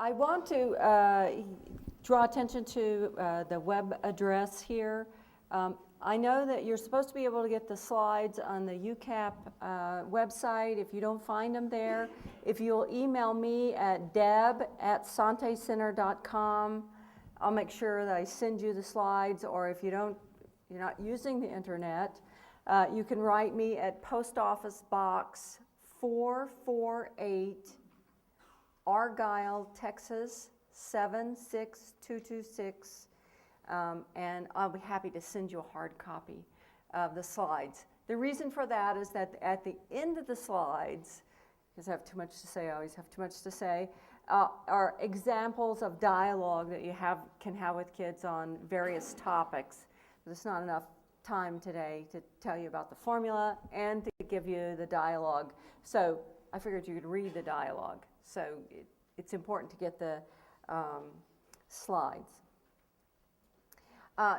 I want to draw attention to the web address here. I know that you're supposed to be able to get the slides on the UCAP website. If you don't find them there, if you'll email me at deb@santecenter.com, I'll make sure that I send you the slides. Or if you're not using the internet, you can write me at Post Office Box 448, Argyle, Texas 76226. And I'll be happy to send you a hard copy of the slides. The reason for that is that at the end of the slides, because I have too much to say, I always have too much to say, are examples of dialogue that you can have with kids on various topics. There's not enough time today to tell you about the formula and to give you the dialogue. So I figured you could read the dialogue. So it's important to get the slides.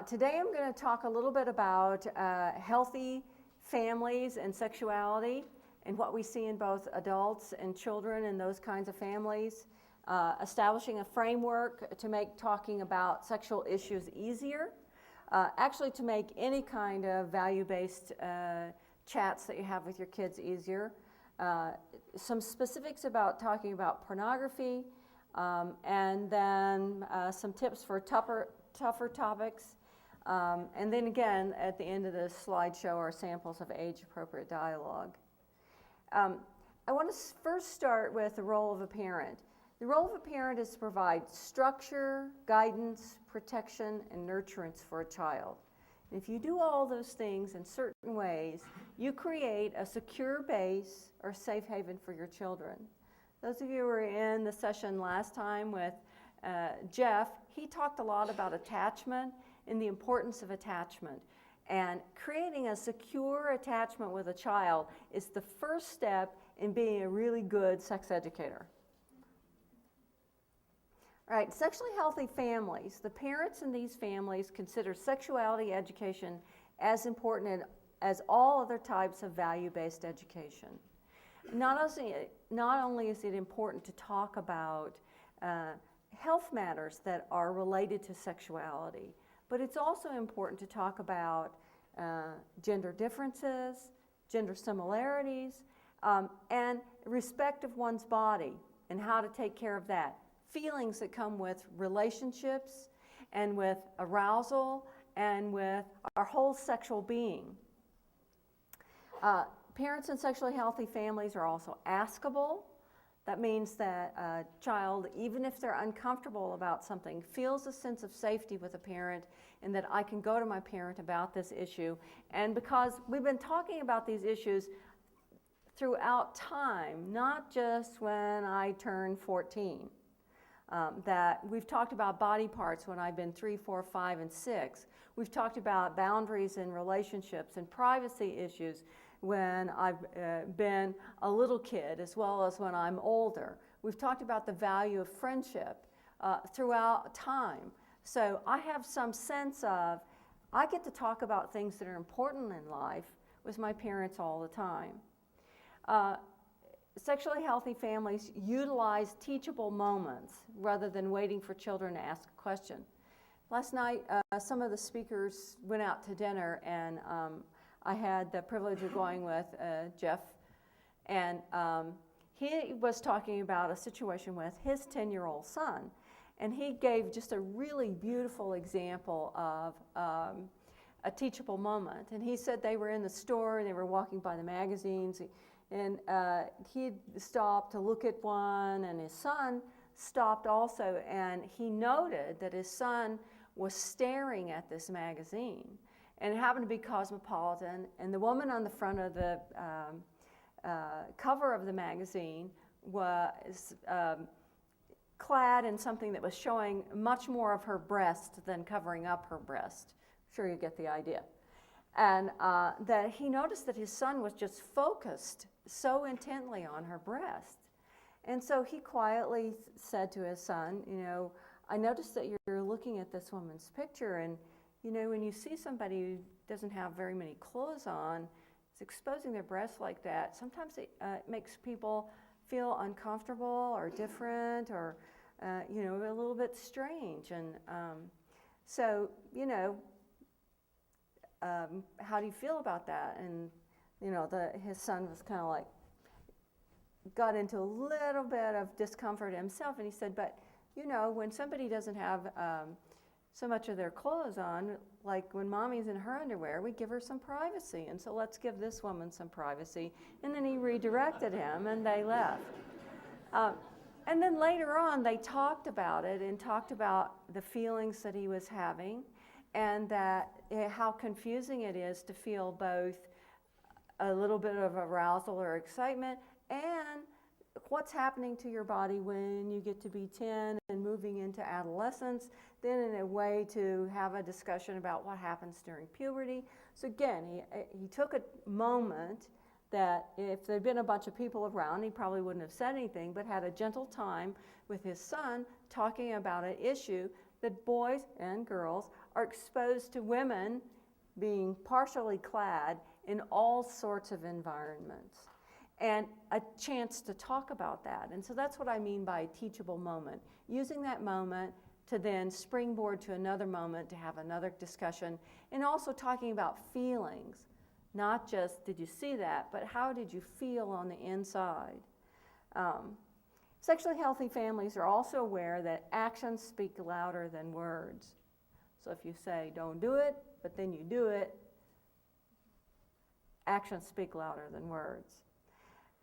Today I'm going to talk a little bit about healthy families and sexuality and what we see in both adults and children in those kinds of families, establishing a framework to make talking about sexual issues easier, actually to make any kind of value-based chats that you have with your kids easier, some specifics about talking about pornography, and then some tips for tougher topics, and then again at the end of the slideshow are samples of age-appropriate dialogue. I want to first start with the role of a parent. The role of a parent is to provide structure, guidance, protection, and nurturance for a child. And if you do all those things in certain ways, you create a secure base or safe haven for your children. Those of you who were in the session last time with Jeff, he talked a lot about attachment and the importance of attachment. And creating a secure attachment with a child is the first step in being a really good sex educator. All right, sexually healthy families. The parents in these families consider sexuality education as important as all other types of value-based education. Not only is it important to talk about health matters that are related to sexuality, but it's also important to talk about gender differences, gender similarities, and respect of one's body and how to take care of that. Feelings that come with relationships and with arousal and with our whole sexual being. Parents in sexually healthy families are also askable. That means that a child, even if they're uncomfortable about something, feels a sense of safety with a parent and that I can go to my parent about this issue. And because we've been talking about these issues throughout time, not just when I turned 14. That we've talked about body parts when I've been 3, 4, 5, and 6. We've talked about boundaries in relationships and privacy issues when I've been a little kid as well as when I'm older. We've talked about the value of friendship throughout time. So I have some sense of, I get to talk about things that are important in life with my parents all the time. Sexually healthy families utilize teachable moments rather than waiting for children to ask a question. Last night, some of the speakers went out to dinner, and I had the privilege of going with Jeff, and he was talking about a situation with his 10-year-old son, and he gave just a really beautiful example of a teachable moment. And he said they were in the store, and they were walking by the magazines, and he stopped to look at one, and his son stopped also, and he noted that his son was staring at this magazine. And it happened to be Cosmopolitan, and the woman on the front of the cover of the magazine was clad in something that was showing much more of her breast than covering up her breast. I'm sure you get the idea. And that he noticed that his son was just focused so intently on her breast. And so he quietly said to his son, you know, I noticed that you're looking at this woman's picture, and you know, when you see somebody who doesn't have very many clothes on, is exposing their breasts like that, sometimes it makes people feel uncomfortable or different, or a little bit strange. And so, how do you feel about that? And, his son was kind of like, got into a little bit of discomfort himself, and he said, but, when somebody doesn't have so much of their clothes on, like when mommy's in her underwear, we give her some privacy, and so let's give this woman some privacy. And then he redirected him, and they left. And then later on, they talked about it and talked about the feelings that he was having, and that how confusing it is to feel both a little bit of arousal or excitement and what's happening to your body when you get to be 10 and moving into adolescence, then in a way to have a discussion about what happens during puberty. So again, he took a moment that if there'd been a bunch of people around, he probably wouldn't have said anything, but had a gentle time with his son talking about an issue that boys and girls are exposed to women being partially clad in all sorts of environments, and a chance to talk about that. And so that's what I mean by a teachable moment, using that moment to then springboard to another moment to have another discussion, and also talking about feelings. Not just, did you see that, but how did you feel on the inside? Sexually healthy families are also aware that actions speak louder than words. So if you say, don't do it, but then you do it, actions speak louder than words.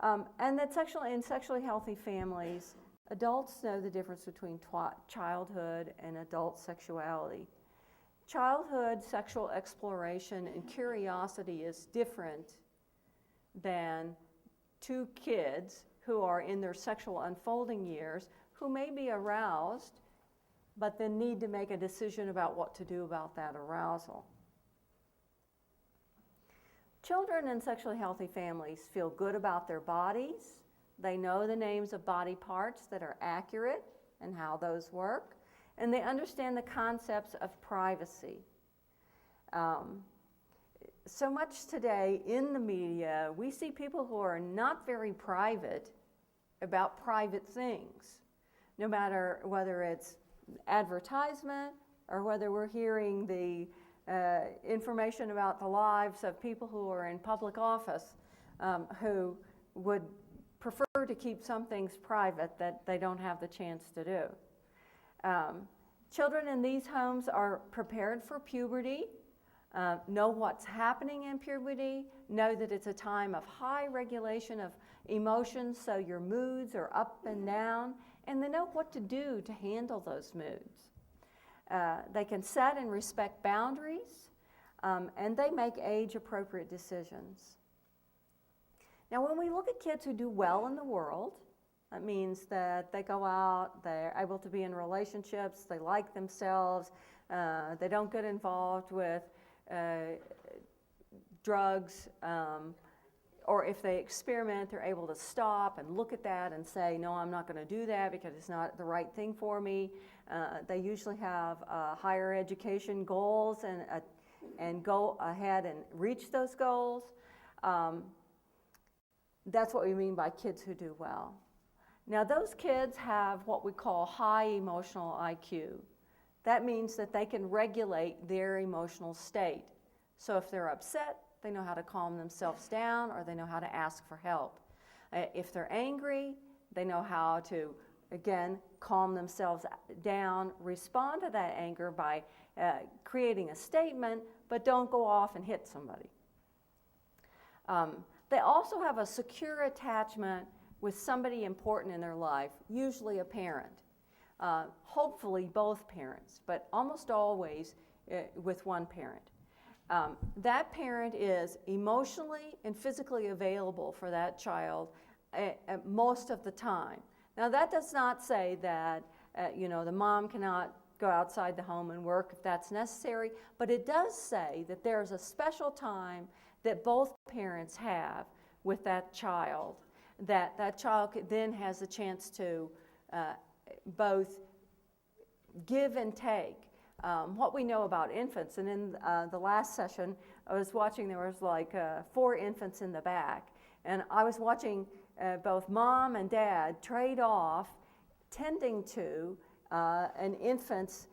And that in sexually healthy families, adults know the difference between childhood and adult sexuality. Childhood sexual exploration and curiosity is different than two kids who are in their sexual unfolding years who may be aroused, but then need to make a decision about what to do about that arousal. Children in sexually healthy families feel good about their bodies. They know the names of body parts that are accurate and how those work. And they understand the concepts of privacy. So much today in the media, we see people who are not very private about private things, no matter whether it's advertisement or whether we're hearing the information about the lives of people who are in public office who would prefer to keep some things private that they don't have the chance to do. Children in these homes are prepared for puberty, know what's happening in puberty, know that it's a time of high regulation of emotions, so your moods are up and down, and they know what to do to handle those moods. They can set and respect boundaries, and they make age-appropriate decisions. Now, when we look at kids who do well in the world, that means that they go out, they're able to be in relationships, they like themselves, they don't get involved with drugs, or if they experiment, they're able to stop and look at that and say, no, I'm not going to do that because it's not the right thing for me. They usually have higher education goals and go ahead and reach those goals. That's what we mean by kids who do well. Now, those kids have what we call high emotional IQ. That means that they can regulate their emotional state. So if they're upset, they know how to calm themselves down, or they know how to ask for help. If they're angry, they know how to, again, calm themselves down, respond to that anger by creating a statement, but don't go off and hit somebody. They also have a secure attachment with somebody important in their life, usually a parent. Hopefully both parents, but almost always with one parent. That parent is emotionally and physically available for that child most of the time. Now, that does not say that the mom cannot go outside the home and work if that's necessary, but it does say that there's a special time that both parents have with that child, that child then has a chance to both give and take. What we know about infants, and in the last session I was watching, there was like 4 infants in the back, and I was watching both mom and dad trade off tending to an infant's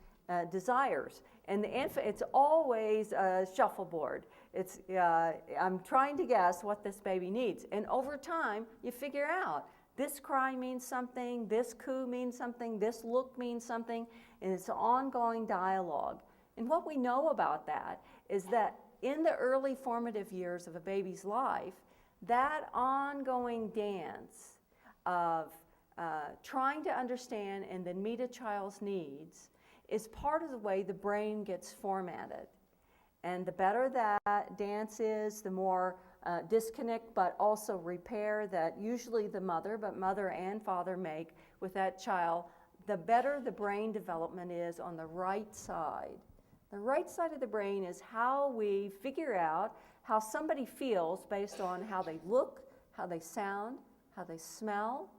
desires. And the infant, it's always a shuffleboard. It's, I'm trying to guess what this baby needs. And over time, you figure out this cry means something, this coo means something, this look means something, and it's an ongoing dialogue. And what we know about that is that in the early formative years of a baby's life, that ongoing dance of trying to understand and then meet a child's needs is part of the way the brain gets formatted. And the better that dance is, the more disconnect but also repair that usually the mother, but mother and father make with that child, the better the brain development is on the right side. The right side of the brain is how we figure out how somebody feels based on how they look, how they sound, how they smell,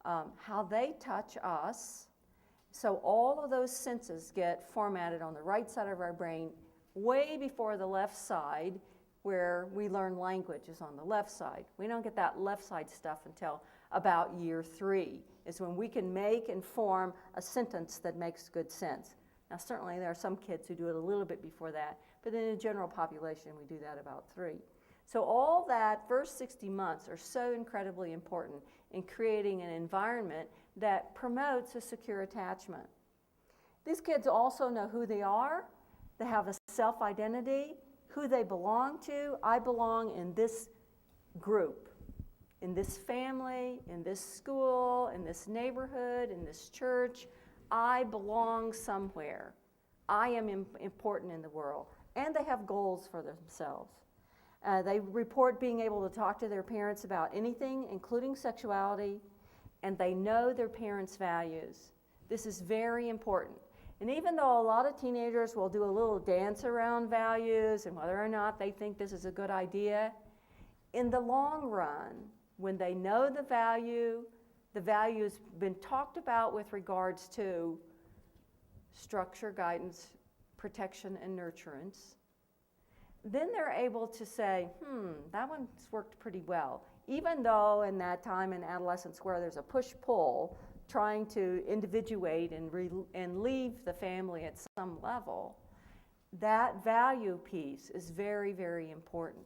how they touch us. So all of those senses get formatted on the right side of our brain way before the left side, where we learn language is on the left side. We don't get that left side stuff until about year 3, is when we can make and form a sentence that makes good sense. Now certainly there are some kids who do it a little bit before that, but in the general population we do that about 3. So all that first 60 months are so incredibly important in creating an environment that promotes a secure attachment. These kids also know who they are. They have a self-identity, who they belong to. I belong in this group, in this family, in this school, in this neighborhood, in this church. I belong somewhere. I am important in the world. And they have goals for themselves. They report being able to talk to their parents about anything, including sexuality, and they know their parents' values. This is very important. And even though a lot of teenagers will do a little dance around values and whether or not they think this is a good idea, in the long run, when they know the value's been talked about with regards to structure, guidance, protection, and nurturance, then they're able to say, that one's worked pretty well. Even though in that time in adolescence where there's a push-pull, trying to individuate and leave the family at some level, that value piece is very, very important.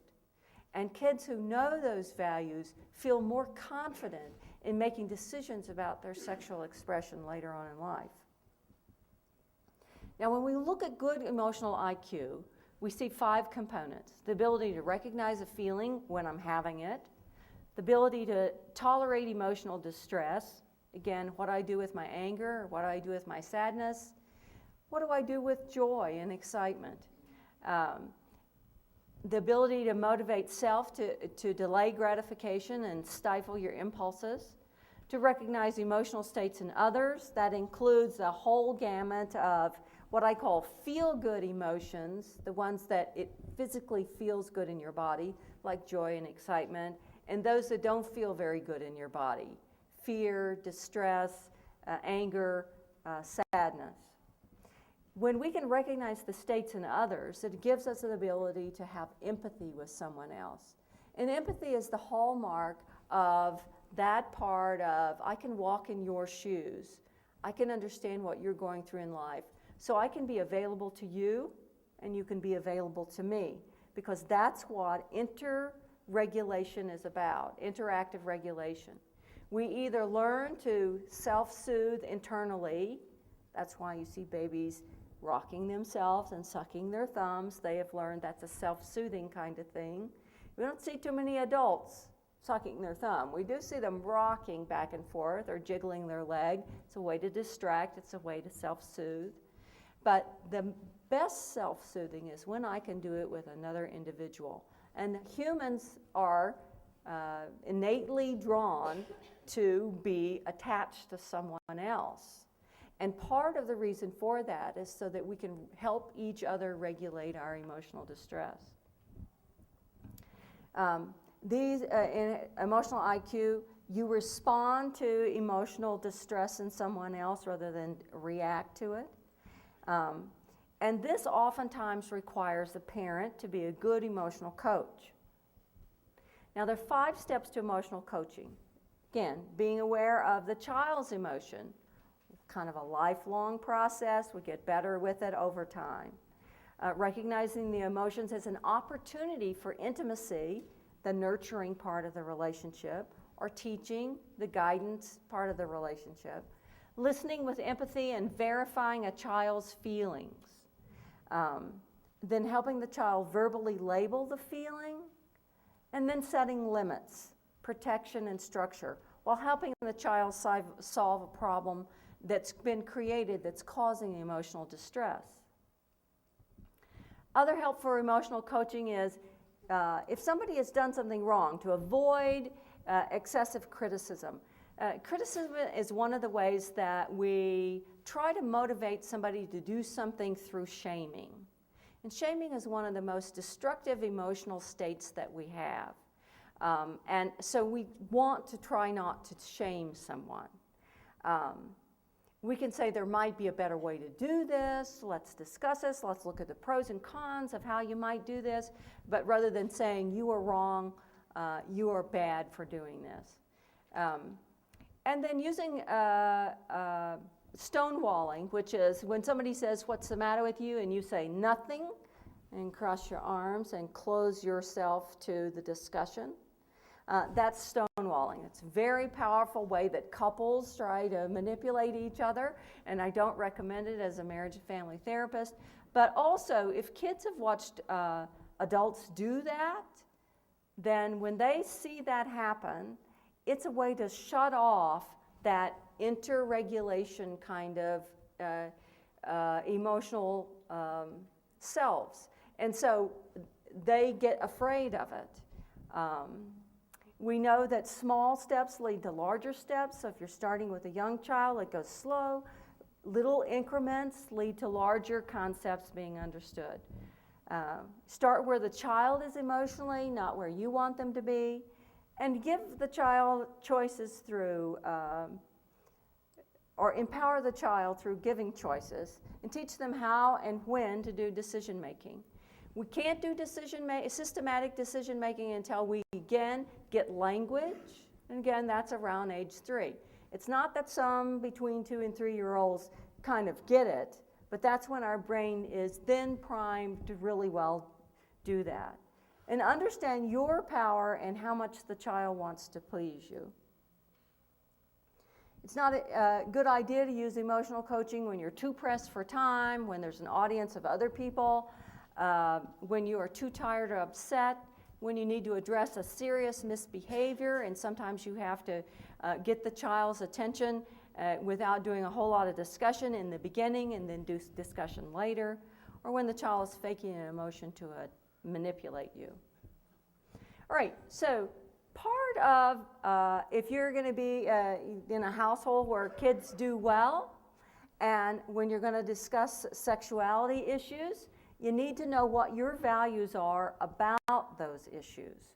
And kids who know those values feel more confident in making decisions about their sexual expression later on in life. Now, when we look at good emotional IQ, we see 5 components: the ability to recognize a feeling when I'm having it, the ability to tolerate emotional distress, again, what I do with my anger, what I do with my sadness, what do I do with joy and excitement, the ability to motivate self to delay gratification and stifle your impulses, to recognize emotional states in others. That includes a whole gamut of what I call feel-good emotions, the ones that it physically feels good in your body, like joy and excitement, and those that don't feel very good in your body: fear, distress, anger, sadness. When we can recognize the states in others, it gives us the ability to have empathy with someone else. And empathy is the hallmark of that part of, I can walk in your shoes. I can understand what you're going through in life. So I can be available to you, and you can be available to me, because that's what interregulation is about, interactive regulation. We either learn to self-soothe internally. That's why you see babies rocking themselves and sucking their thumbs. They have learned that's a self-soothing kind of thing. We don't see too many adults sucking their thumb. We do see them rocking back and forth or jiggling their leg. It's a way to distract. It's a way to self-soothe. But the best self-soothing is when I can do it with another individual. And humans are innately drawn to be attached to someone else. And part of the reason for that is so that we can help each other regulate our emotional distress. In emotional IQ, you respond to emotional distress in someone else rather than react to it. And this oftentimes requires the parent to be a good emotional coach. Now, there are 5 steps to emotional coaching. Again, being aware of the child's emotion. kind of a lifelong process. We get better with it over time. Recognizing the emotions as an opportunity for intimacy, the nurturing part of the relationship, or teaching, the guidance part of the relationship. Listening with empathy and verifying a child's feelings. Then helping the child verbally label the feeling, and then setting limits, protection, and structure, while helping the child solve a problem that's been created that's causing emotional distress. Other help for emotional coaching is if somebody has done something wrong, to avoid excessive criticism. Criticism is one of the ways that we try to motivate somebody to do something through shaming. And shaming is one of the most destructive emotional states that we have. And so we want to try not to shame someone. We can say there might be a better way to do this, let's discuss this, let's look at the pros and cons of how you might do this, but rather than saying you are wrong, you are bad for doing this. And then using stonewalling, which is when somebody says, "What's the matter with you?" and you say nothing, and cross your arms and close yourself to the discussion. That's stonewalling. It's a very powerful way that couples try to manipulate each other, and I don't recommend it as a marriage and family therapist. But also, if kids have watched adults do that, then when they see that happen, it's a way to shut off that interregulation kind of emotional selves. And so they get afraid of it. We know that small steps lead to larger steps. So if you're starting with a young child, it goes slow. Little increments lead to larger concepts being understood. Start where the child is emotionally, not where you want them to be. And give the child choices through, or empower the child through giving choices, and teach them how and when to do decision making. We can't do systematic decision making until we again get language, and again that's around age 3. It's not that some between 2 and 3-year-olds kind of get it, but that's when our brain is then primed to really well do that. And understand your power and how much the child wants to please you. It's not a good idea to use emotional coaching when you're too pressed for time, when there's an audience of other people, when you are too tired or upset, when you need to address a serious misbehavior, and sometimes you have to get the child's attention without doing a whole lot of discussion in the beginning and then do discussion later, or when the child is faking an emotion to manipulate you. All right, so part of if you're going to be in a household where kids do well, and when you're going to discuss sexuality issues, you need to know what your values are about those issues.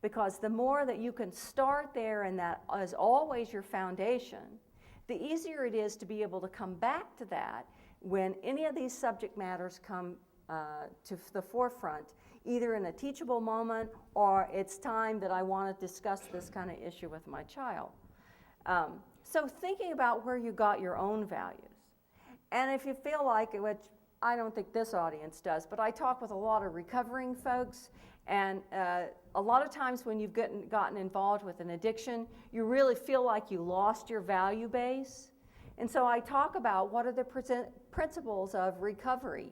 Because the more that you can start there, and that is always your foundation, the easier it is to be able to come back to that when any of these subject matters come to the forefront, either in a teachable moment or it's time that I want to discuss this kind of issue with my child. So thinking about where you got your own values. And if you feel like it, which I don't think this audience does, but I talk with a lot of recovering folks, and a lot of times when you've gotten involved with an addiction, you really feel like you lost your value base. And so I talk about what are the principles of recovery.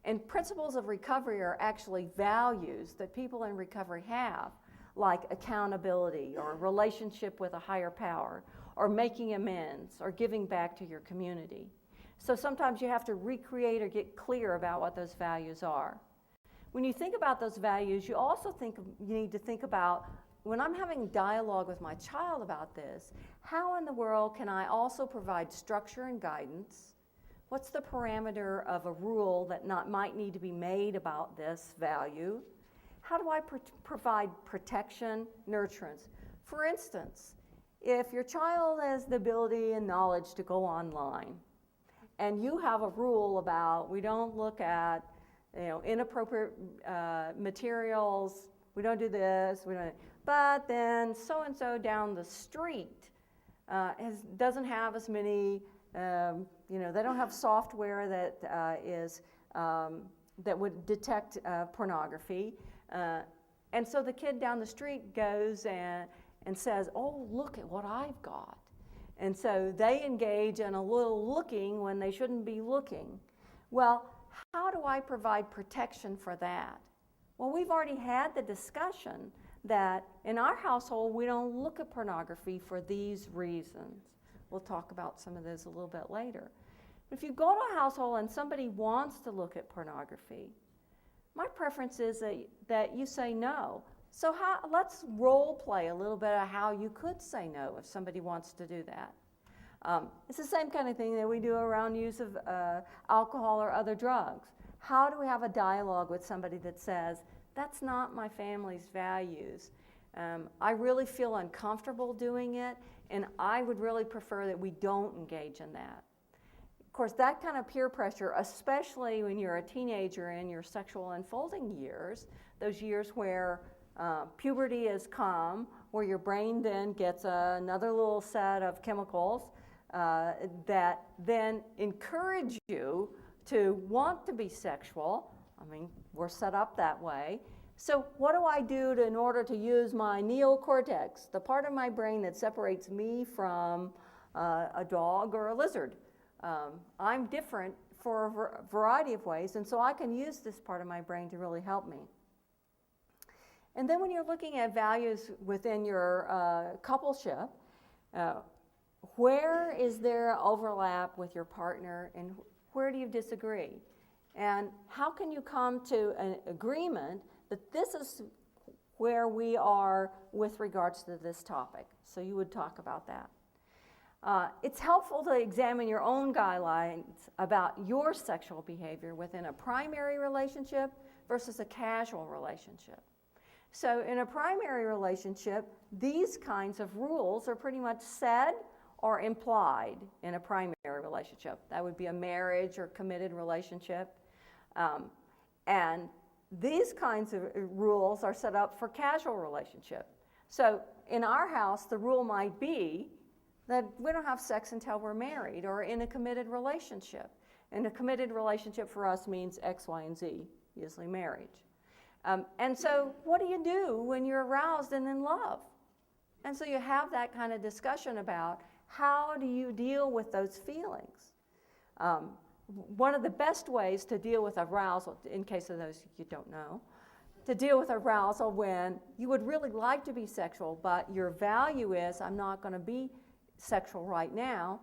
And principles of recovery are actually values that people in recovery have, like accountability or relationship with a higher power or making amends or giving back to your community. So sometimes you have to recreate or get clear about what those values are. When you think about those values, you also you need to think about, when I'm having dialogue with my child about this, how in the world can I also provide structure and guidance? What's the parameter of a rule that might need to be made about this value? How do I provide protection, nurturance? For instance, if your child has the ability and knowledge to go online, and you have a rule about we don't look at inappropriate materials, we don't do this, but then so-and-so down the street doesn't have as many They don't have software that that would detect pornography. And so the kid down the street goes and says, oh, look at what I've got. And so they engage in a little looking when they shouldn't be looking. Well, how do I provide protection for that? Well, we've already had the discussion that in our household, we don't look at pornography for these reasons. We'll talk about some of those a little bit later. If you go to a household and somebody wants to look at pornography, my preference is that you say no. So let's role play a little bit of how you could say no if somebody wants to do that. It's the same kind of thing that we do around use of alcohol or other drugs. How do we have a dialogue with somebody that says, that's not my family's values. I really feel uncomfortable doing it, and I would really prefer that we don't engage in that. Of course, that kind of peer pressure, especially when you're a teenager in your sexual unfolding years, those years where puberty has come, where your brain then gets another little set of chemicals that then encourage you to want to be sexual. I mean, we're set up that way. So what do I do in order to use my neocortex, the part of my brain that separates me from a dog or a lizard? I'm different for a variety of ways, and so I can use this part of my brain to really help me. And then when you're looking at values within your coupleship, where is there overlap with your partner, and where do you disagree? And how can you come to an agreement that this is where we are with regards to this topic? So you would talk about that. It's helpful to examine your own guidelines about your sexual behavior within a primary relationship versus a casual relationship. So in a primary relationship, these kinds of rules are pretty much said or implied in a primary relationship. That would be a marriage or committed relationship. And these kinds of rules are set up for casual relationship. So in our house, the rule might be that we don't have sex until we're married or in a committed relationship. And a committed relationship for us means X, Y, and Z, usually marriage. And so what do you do when you're aroused and in love? And so you have that kind of discussion about how do you deal with those feelings. One of the best ways to deal with arousal, in case of those you don't know, to deal with arousal when you would really like to be sexual, but your value is, I'm not going to be sexual right now,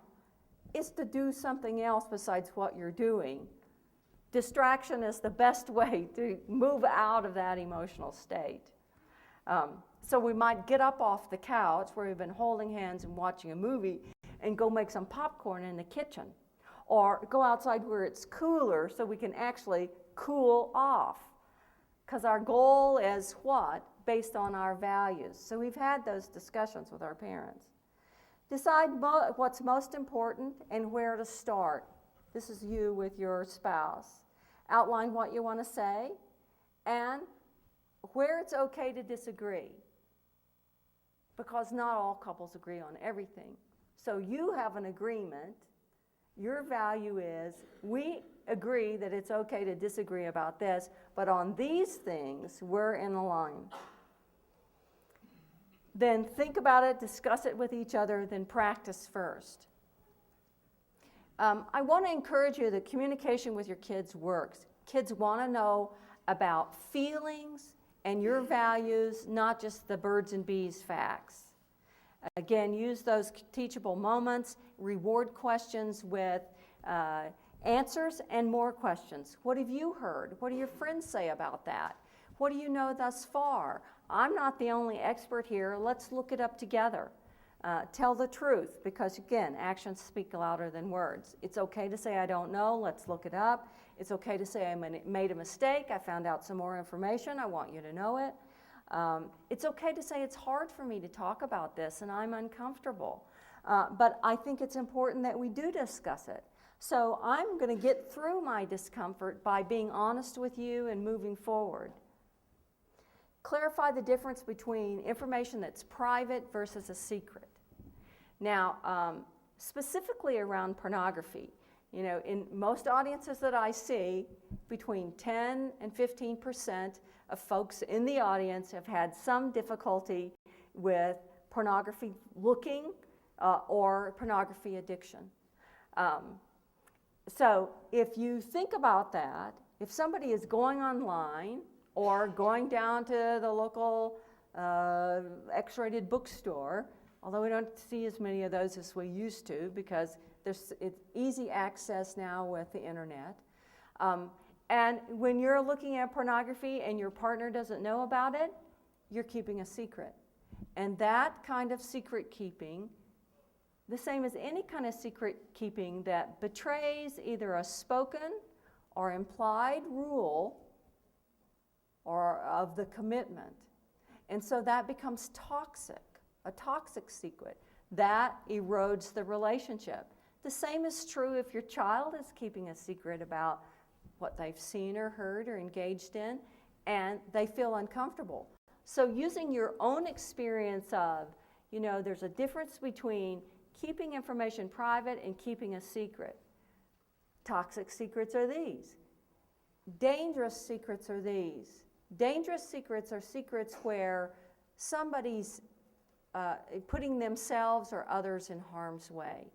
is to do something else besides what you're doing. Distraction is the best way to move out of that emotional state. So we might get up off the couch where we've been holding hands and watching a movie and go make some popcorn in the kitchen. Or go outside where it's cooler so we can actually cool off. Because our goal is what? Based on our values. So we've had those discussions with our parents. Decide what's most important and where to start. This is you with your spouse. Outline what you want to say and where it's okay to disagree. Because not all couples agree on everything. So you have an agreement. Your value is, we agree that it's okay to disagree about this, but on these things, we're in a line. Then think about it, discuss it with each other, then practice first. I want to encourage you that communication with your kids works. Kids want to know about feelings and your values, not just the birds and bees facts. Again, use those teachable moments, reward questions with answers and more questions. What have you heard? What do your friends say about that? What do you know thus far? I'm not the only expert here. Let's look it up together. Tell the truth, because again, actions speak louder than words. It's okay to say I don't know. Let's look it up. It's okay to say I made a mistake. I found out some more information. I want you to know it. It's okay to say it's hard for me to talk about this and I'm uncomfortable. But I think it's important that we do discuss it. So I'm going to get through my discomfort by being honest with you and moving forward. Clarify the difference between information that's private versus a secret. Now, specifically around pornography. You know, in most audiences that I see, between 10 and 15% of folks in the audience have had some difficulty with pornography looking or pornography addiction. So if you think about that, if somebody is going online or going down to the local X-rated bookstore, although we don't see as many of those as we used to because it's easy access now with the internet. And when you're looking at pornography and your partner doesn't know about it, you're keeping a secret. And that kind of secret keeping, the same as any kind of secret keeping that betrays either a spoken or implied rule or of the commitment. And so that becomes toxic, a toxic secret. That erodes the relationship. The same is true if your child is keeping a secret about what they've seen or heard or engaged in, and they feel uncomfortable. So using your own experience of, you know, there's a difference between keeping information private and keeping a secret. Toxic secrets are these. Dangerous secrets are these. Dangerous secrets are secrets where somebody's putting themselves or others in harm's way.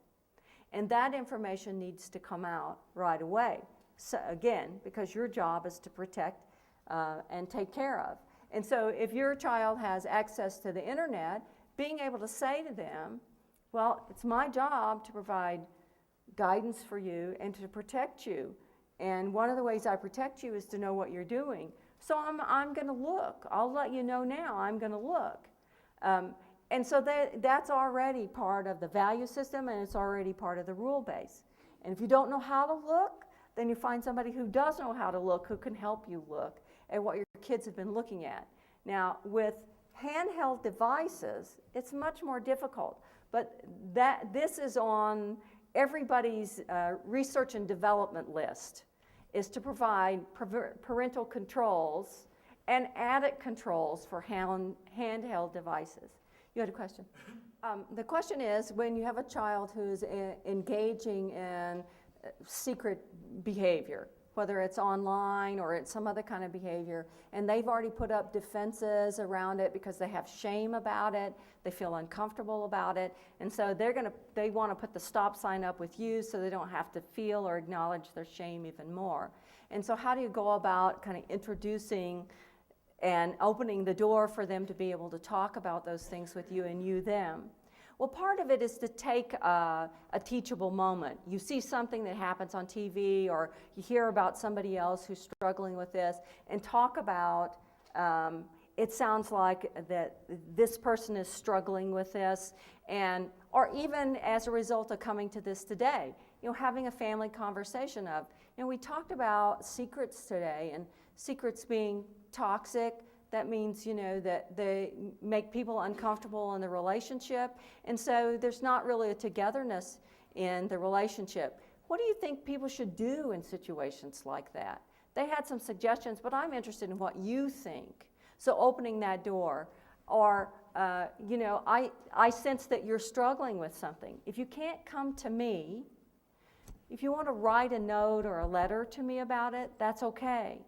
And that information needs to come out right away. So again, because your job is to protect and take care of. And so if your child has access to the internet, being able to say to them, well, it's my job to provide guidance for you and to protect you. And one of the ways I protect you is to know what you're doing. So I'm going to look. I'll let you know now I'm going to look. And so that's already part of the value system, and it's already part of the rule base. And if you don't know how to look, then you find somebody who does know how to look, who can help you look at what your kids have been looking at. Now, with handheld devices, it's much more difficult. But this is on everybody's research and development list, is to provide parental controls and added controls for handheld devices. You had a question? The question is, when you have a child who's engaging in secret behavior, whether it's online or it's some other kind of behavior, and they've already put up defenses around it because they have shame about it, they feel uncomfortable about it, and so they want to put the stop sign up with you so they don't have to feel or acknowledge their shame even more. And so how do you go about kind of introducing and opening the door for them to be able to talk about those things with you and you them? Well, part of it is to take a teachable moment. You see something that happens on TV, or you hear about somebody else who's struggling with this, and talk about, it sounds like that this person is struggling with this, or even as a result of coming to this today, you know, having a family conversation of, you know, we talked about secrets today, and secrets being toxic. That means, you know, that they make people uncomfortable in the relationship, and so there's not really a togetherness in the relationship. What do you think people should do in situations like that? They had some suggestions, but I'm interested in what you think. So opening that door, or, you know, I sense that you're struggling with something. If you can't come to me, if you want to write a note or a letter to me about it, that's okay.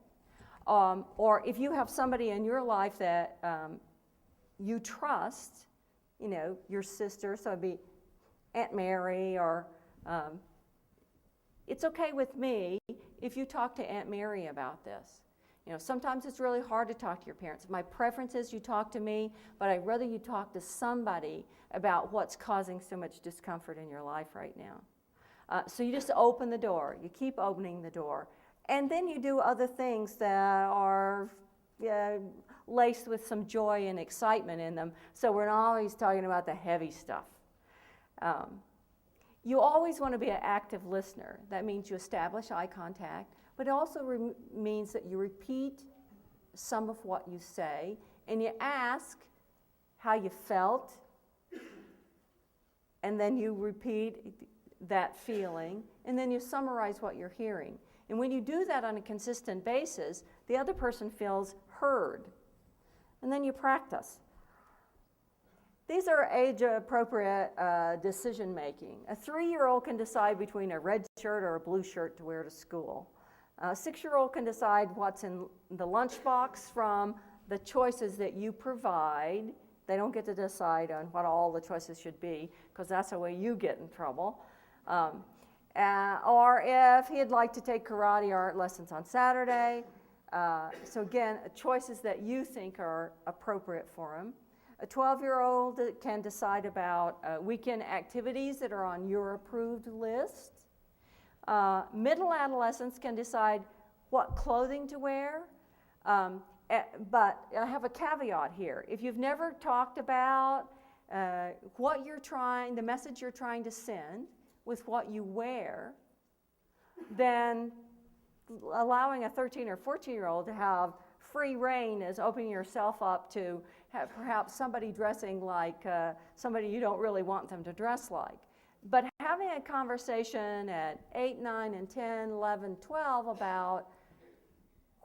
Or if you have somebody in your life that you trust, you know, your sister, so it'd be Aunt Mary, or it's okay with me if you talk to Aunt Mary about this. You know, sometimes it's really hard to talk to your parents. My preference is you talk to me, but I'd rather you talk to somebody about what's causing so much discomfort in your life right now. So you just open the door. You keep opening the door. And then you do other things that are laced with some joy and excitement in them. So we're not always talking about the heavy stuff. You always want to be an active listener. That means you establish eye contact, but it also means that you repeat some of what you say, and you ask how you felt, and then you repeat that feeling, and then you summarize what you're hearing. And when you do that on a consistent basis, the other person feels heard. And then you practice. These are age-appropriate decision-making. A 3-year-old can decide between a red shirt or a blue shirt to wear to school. A 6-year-old can decide what's in the lunchbox from the choices that you provide. They don't get to decide on what all the choices should be, because that's the way you get in trouble. Or if he'd like to take karate art lessons on Saturday. So again, choices that you think are appropriate for him. A 12-year-old can decide about weekend activities that are on your approved list. Middle adolescents can decide what clothing to wear. But I have a caveat here. If you've never talked about what you're trying, the message you're trying to send with what you wear, then allowing a 13 or 14-year-old to have free reign is opening yourself up to have perhaps somebody dressing like somebody you don't really want them to dress like. But having a conversation at 8, 9, and 10, 11, 12 about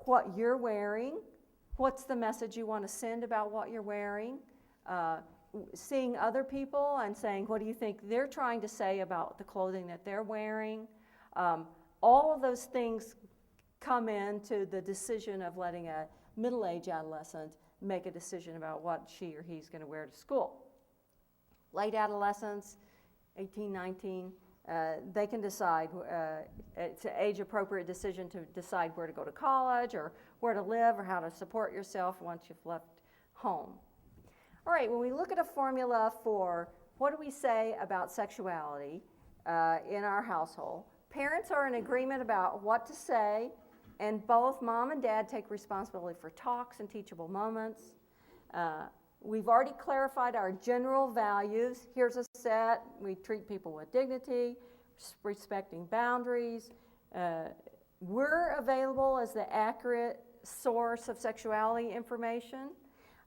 what you're wearing, what's the message you want to send about what you're wearing, seeing other people and saying, what do you think they're trying to say about the clothing that they're wearing? All of those things come into the decision of letting a middle-aged adolescent make a decision about what she or he's going to wear to school. Late adolescents, 18, 19, they can decide, it's an age-appropriate decision to decide where to go to college or where to live or how to support yourself once you've left home. All right, when we look at a formula for what do we say about sexuality in our household, parents are in agreement about what to say, and both mom and dad take responsibility for talks and teachable moments. We've already clarified our general values. Here's a set. We treat people with dignity, respecting boundaries. We're available as the accurate source of sexuality information,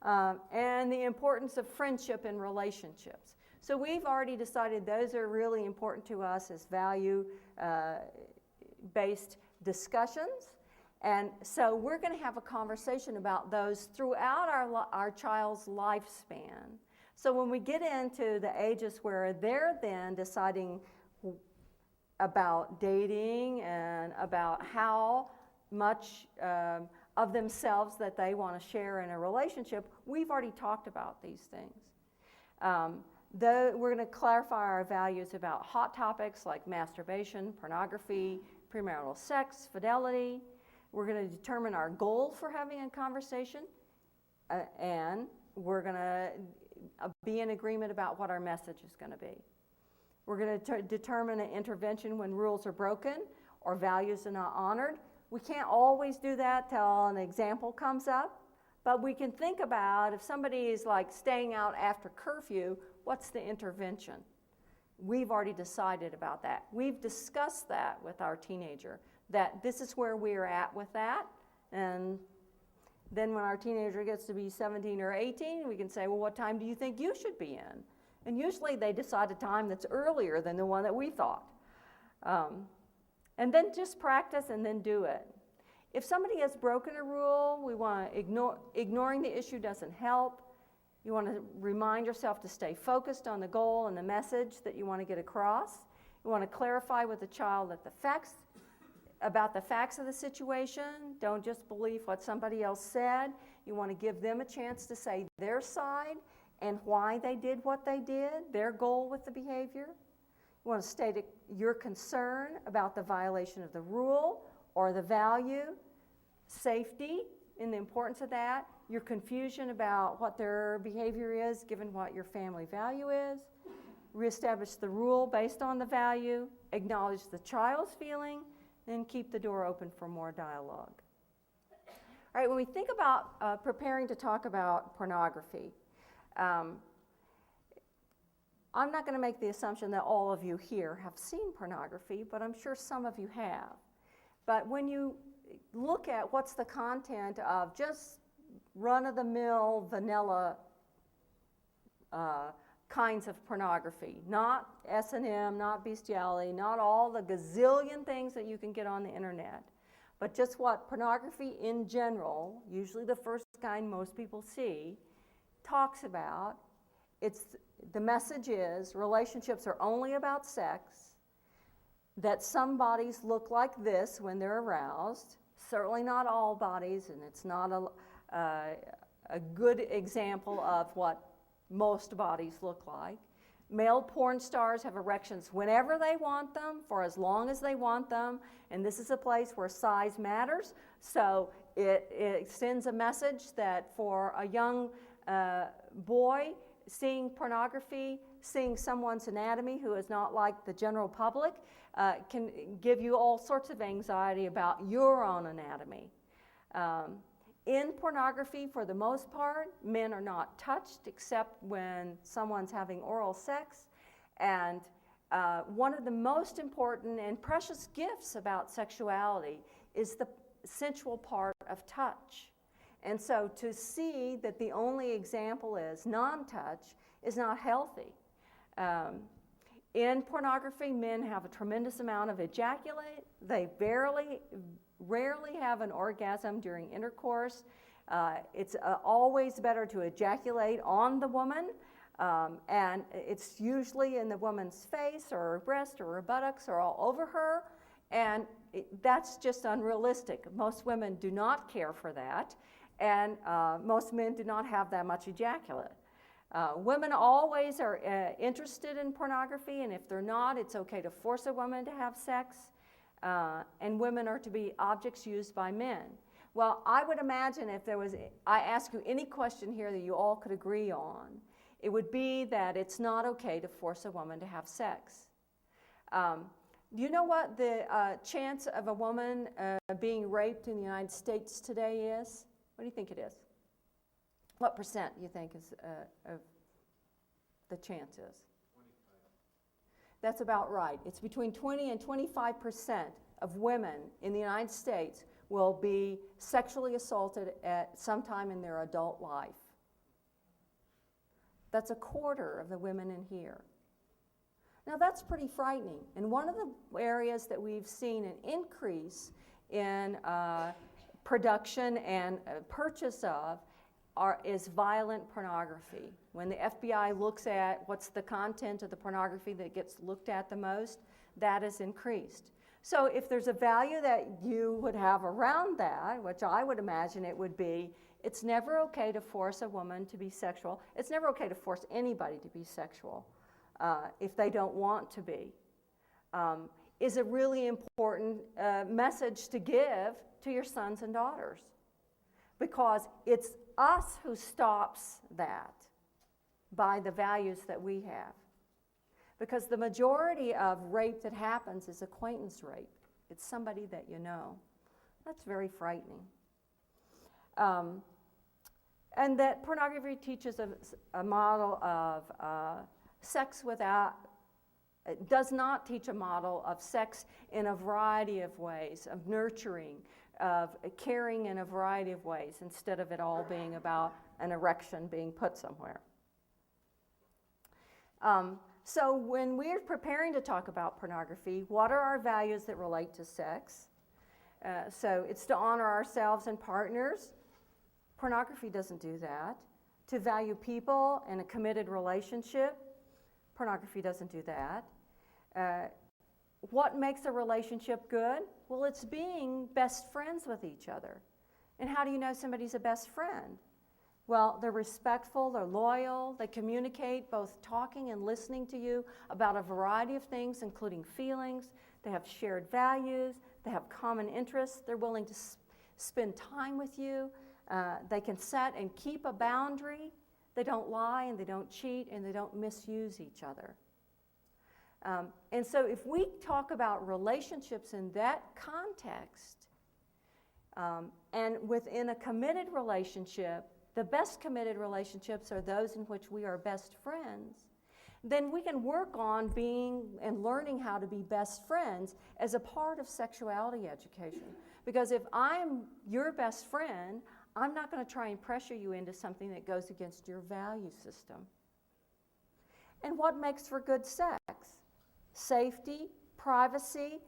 and the importance of friendship and relationships. So we've already decided those are really important to us as value-based discussions. And so we're going to have a conversation about those throughout our child's lifespan. So when we get into the ages where they're then deciding about dating and about how much of themselves that they want to share in a relationship, we've already talked about these things. We're going to clarify our values about hot topics like masturbation, pornography, premarital sex, fidelity. We're going to determine our goal for having a conversation, and we're going to be in agreement about what our message is going to be. We're going to determine an intervention when rules are broken or values are not honored. We can't always do that till an example comes up, but we can think about if somebody is like staying out after curfew, what's the intervention? We've already decided about that. We've discussed that with our teenager, that this is where we're at with that. And then when our teenager gets to be 17 or 18, we can say, well, what time do you think you should be in? And usually they decide a time that's earlier than the one that we thought. And then just practice and then do it. If somebody has broken a rule, we want to ignoring the issue doesn't help. You want to remind yourself to stay focused on the goal and the message that you want to get across. You want to clarify with the child that about the facts of the situation. Don't just believe what somebody else said. You want to give them a chance to say their side and why they did what they did, their goal with the behavior. You want to state your concern about the violation of the rule or the value, safety and the importance of that, your confusion about what their behavior is given what your family value is, reestablish the rule based on the value, acknowledge the child's feeling, and keep the door open for more dialogue. All right, when we think about preparing to talk about pornography, I'm not going to make the assumption that all of you here have seen pornography, but I'm sure some of you have. But when you look at what's the content of just run-of-the-mill, vanilla kinds of pornography, not S&M, not bestiality, not all the gazillion things that you can get on the internet, but just what pornography in general, usually the first kind most people see, talks about, the message is relationships are only about sex, that some bodies look like this when they're aroused, certainly not all bodies, and it's not a good example of what most bodies look like. Male porn stars have erections whenever they want them, for as long as they want them, and this is a place where size matters, so it sends a message that for a young boy, seeing pornography, seeing someone's anatomy who is not like the general public, can give you all sorts of anxiety about your own anatomy. In pornography, for the most part, men are not touched except when someone's having oral sex. And one of the most important and precious gifts about sexuality is the sensual part of touch. And so to see that the only example is non-touch is not healthy. In pornography, men have a tremendous amount of ejaculate. They rarely have an orgasm during intercourse. It's always better to ejaculate on the woman, and it's usually in the woman's face or her breast or her buttocks or all over her, and that's just unrealistic. Most women do not care for that, and most men do not have that much ejaculate. Women always are interested in pornography, and if they're not, it's okay to force a woman to have sex, and women are to be objects used by men. Well, I would imagine if I ask you any question here that you all could agree on, it would be that it's not okay to force a woman to have sex. Do you know what the chance of a woman being raped in the United States today is? What do you think it is? What percent do you think is of the chance is? 25. That's about right. It's between 20 and 25% of women in the United States will be sexually assaulted at some time in their adult life. That's a quarter of the women in here. Now that's pretty frightening. And one of the areas that we've seen an increase in production and purchase of is violent pornography. When the FBI looks at what's the content of the pornography that gets looked at the most, that is increased. So if there's a value that you would have around that, which I would imagine it would be, it's never okay to force a woman to be sexual. It's never okay to force anybody to be sexual if they don't want to be, is a really important message to give to your sons and daughters. Because it's us who stops that by the values that we have. Because the majority of rape that happens is acquaintance rape. It's somebody that you know. That's very frightening. And that pornography teaches a model of sex without, it does not teach a model of sex in a variety of ways, of nurturing, of caring in a variety of ways, instead of it all being about an erection being put somewhere. So when we're preparing to talk about pornography, what are our values that relate to sex? So it's to honor ourselves and partners. Pornography doesn't do that. To value people in a committed relationship. Pornography doesn't do that. What makes a relationship good? Well, it's being best friends with each other. And how do you know somebody's a best friend? Well, they're respectful, they're loyal, they communicate both talking and listening to you about a variety of things, including feelings. They have shared values, they have common interests, they're willing to spend time with you. They can set and keep a boundary. They don't lie and they don't cheat and they don't misuse each other. And so if we talk about relationships in that context, and within a committed relationship, the best committed relationships are those in which we are best friends, then we can work on being and learning how to be best friends as a part of sexuality education. Because if I'm your best friend, I'm not going to try and pressure you into something that goes against your value system. And what makes for good sex? Safety, privacy,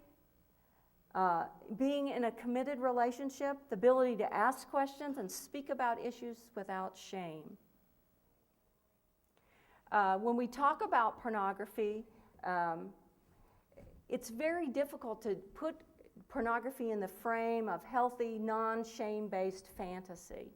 being in a committed relationship, the ability to ask questions and speak about issues without shame. When we talk about pornography, it's very difficult to put pornography in the frame of healthy, non-shame-based fantasy.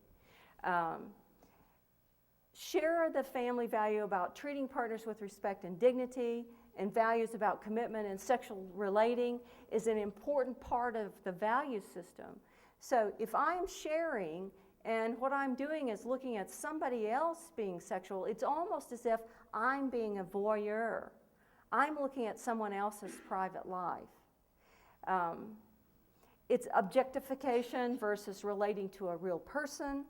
Share the family value about treating partners with respect and dignity, and values about commitment and sexual relating is an important part of the value system. So if I'm sharing and what I'm doing is looking at somebody else being sexual, it's almost as if I'm being a voyeur. I'm looking at someone else's private life. It's objectification versus relating to a real person.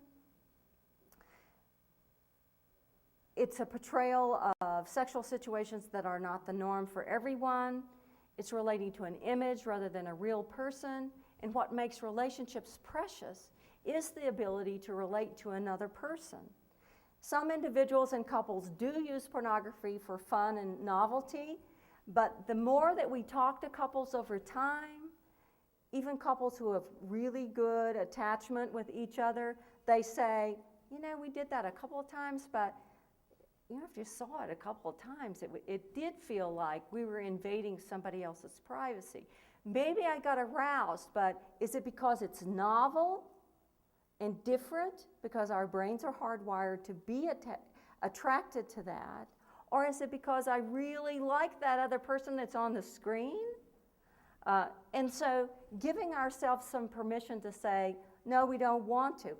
It's a portrayal of sexual situations that are not the norm for everyone. It's relating to an image rather than a real person. And what makes relationships precious is the ability to relate to another person. Some individuals and couples do use pornography for fun and novelty, but the more that we talk to couples over time, even couples who have really good attachment with each other, they say, you know, we did that a couple of times, but you know, if you saw it a couple of times, it did feel like we were invading somebody else's privacy. Maybe I got aroused, but is it because it's novel and different, because our brains are hardwired to be attracted to that? Or is it because I really like that other person that's on the screen? And so giving ourselves some permission to say, no, we don't want to.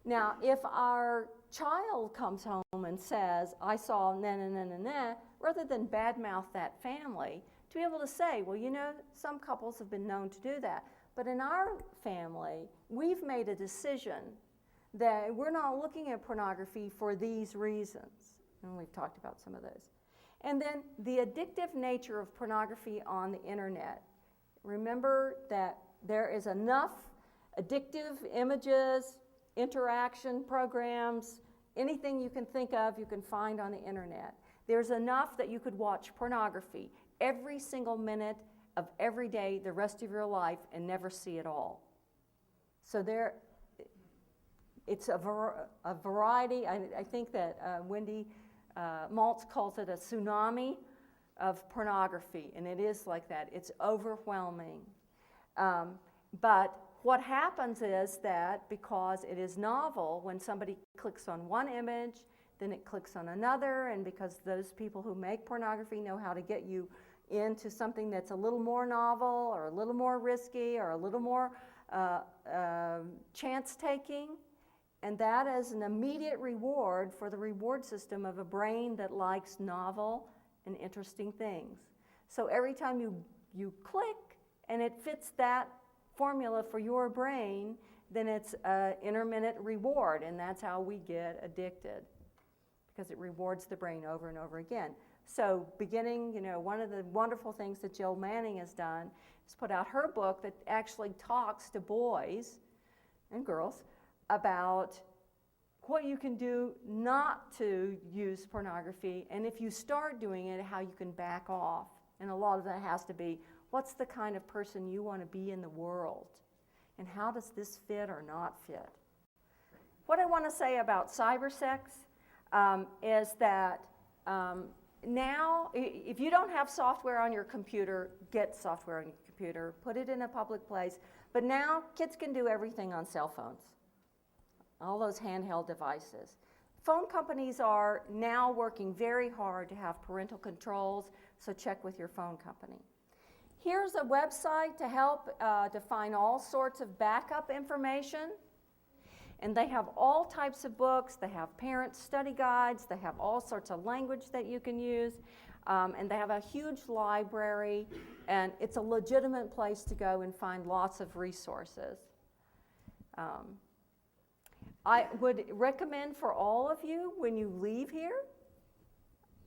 Now, if our child comes home and says, I saw na-na-na-na-na, rather than badmouth that family, to be able to say, well, you know, some couples have been known to do that. But in our family, we've made a decision that we're not looking at pornography for these reasons. And we've talked about some of those. And then the addictive nature of pornography on the internet. Remember that there is enough addictive images, interaction programs, anything you can think of, you can find on the internet. There's enough that you could watch pornography every single minute of every day the rest of your life and never see it all. So it's a variety. I think that Wendy Maltz calls it a tsunami of pornography, and it is like that. It's overwhelming. But what happens is that because it is novel, when somebody clicks on one image, then it clicks on another, and because those people who make pornography know how to get you into something that's a little more novel or a little more risky or a little more chance-taking, and that is an immediate reward for the reward system of a brain that likes novel and interesting things. So every time you click and it fits that formula for your brain, then it's an intermittent reward, and that's how we get addicted, because it rewards the brain over and over again. So beginning, you know, one of the wonderful things that Jill Manning has done is put out her book that actually talks to boys and girls about what you can do not to use pornography, and if you start doing it, how you can back off. And a lot of that has to be, what's the kind of person you want to be in the world? And how does this fit or not fit? What I want to say about cybersex is that now, if you don't have software on your computer, get software on your computer, put it in a public place. But now, kids can do everything on cell phones, all those handheld devices. Phone companies are now working very hard to have parental controls, so check with your phone company. Here's a website to help to find all sorts of backup information. And they have all types of books. They have parent study guides. They have all sorts of language that you can use. And they have a huge library. And it's a legitimate place to go and find lots of resources. I would recommend for all of you, when you leave here,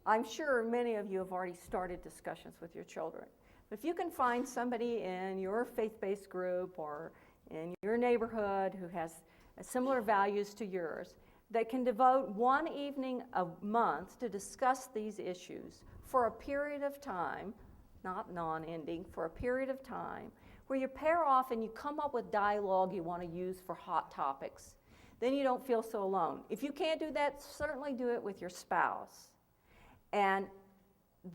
I'm sure many of you have already started discussions with your children. But if you can find somebody in your faith-based group or in your neighborhood who has similar values to yours, that can devote one evening a month to discuss these issues for a period of time, not non-ending, for a period of time, where you pair off and you come up with dialogue you want to use for hot topics. Then you don't feel so alone. If you can't do that, certainly do it with your spouse. And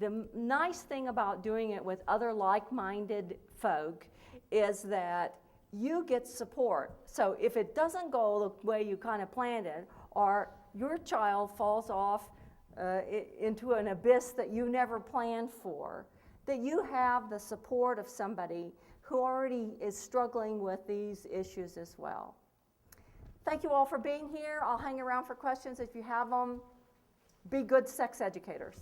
the nice thing about doing it with other like-minded folk is that you get support. So if it doesn't go the way you kind of planned it, or your child falls off into an abyss that you never planned for, that you have the support of somebody who already is struggling with these issues as well. Thank you all for being here. I'll hang around for questions if you have them. Be good sex educators.